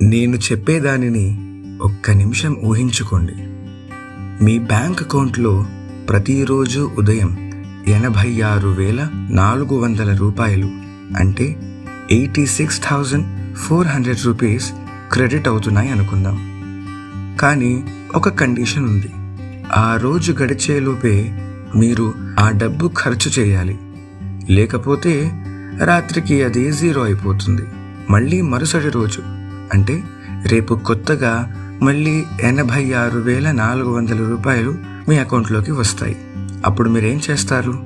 నేను చెప్పేదానిని ఒక్క నిమిషం ఊహించుకోండి. మీ బ్యాంక్ అకౌంట్లో ప్రతిరోజు ఉదయం 86,400 రూపాయలు అంటే 86,400 రూపీస్ క్రెడిట్ అవుతున్నాయి అనుకుందాం. కానీ ఒక కండిషన్ ఉంది. ఆ రోజు గడిచేలోపే మీరు ఆ డబ్బు ఖర్చు చేయాలి. లేకపోతే రాత్రికి అది 0 అయిపోతుంది. మళ్ళీ మరుసటి రోజు అంటే రేపు కొత్తగా మళ్ళీ 86,400 రూపాయలు మీ అకౌంట్లోకి వస్తాయి. అప్పుడు మీరేం చేస్తారు?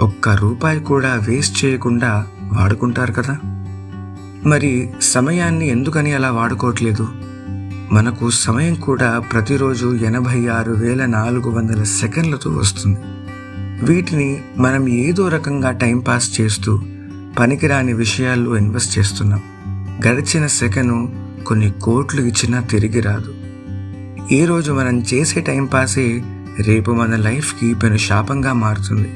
ఒక్క రూపాయి కూడా వేస్ట్ చేయకుండా వాడుకుంటారు కదా. మరి సమయాన్ని ఎందుకని అలా వాడుకోవట్లేదు? మనకు సమయం కూడా ప్రతిరోజు 86,400 సెకండ్లతో వస్తుంది. వీటిని మనం ఏదో రకంగా టైంపాస్ చేస్తూ పనికిరాని విషయాల్లో ఇన్వెస్ట్ చేస్తున్నాం. గడిచిన సెకను కొన్ని కోట్లు ఇచ్చినా తిరిగి రాదు. ఈరోజు మనం చేసే టైంపాసే రేపు మన లైఫ్కి పెను శాపంగా మారుతుంది.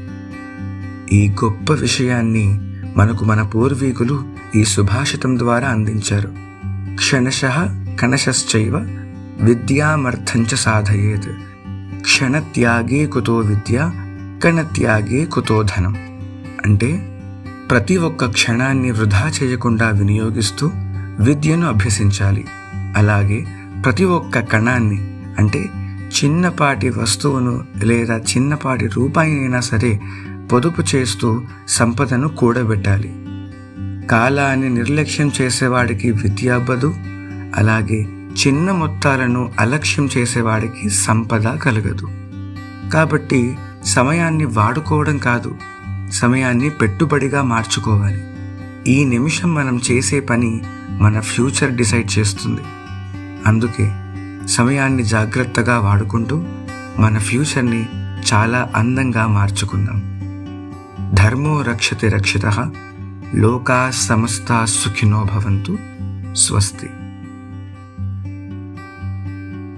ఈ గొప్ప విషయాన్ని మనకు మన పూర్వీకులు ఈ సుభాషితం ద్వారా అందించారు. క్షణశః కణశశ్చైవ విద్యామర్థంచ సాధయేత్, క్షణత్యాగే కుతో విద్య, కణత్యాగే కుతో ధనం. అంటే ప్రతి ఒక్క క్షణాన్ని వృధా చేయకుండా వినియోగిస్తూ విద్యను అభ్యసించాలి. అలాగే ప్రతి ఒక్క కణాన్ని అంటే చిన్నపాటి వస్తువును లేదా చిన్నపాటి రూపాయినైనా సరే పొదుపు చేస్తూ సంపదను కూడబెట్టాలి. కాలాన్ని నిర్లక్ష్యం చేసేవాడికి విద్య అబ్బదు. అలాగే చిన్న మొత్తాలను అలక్ష్యం చేసేవాడికి సంపద కలగదు. కాబట్టి సమయాన్ని వాడుకోవడం కాదు, సమయాన్ని పెట్టుబడిగా మార్చుకోవాలి. ఈ నిమిషం మనం చేసే పని మన ఫ్యూచర్ డిసైడ్ చేస్తుంది. అందుకే సమయాన్ని జాగ్రత్తగా వాడుకుంటూ మన ఫ్యూచర్ని చాలా అందంగా మార్చుకుందాం. ధర్మో రక్షతి రక్షితః, లోకా సమస్తా సుఖినో భవంతు. స్వస్తి.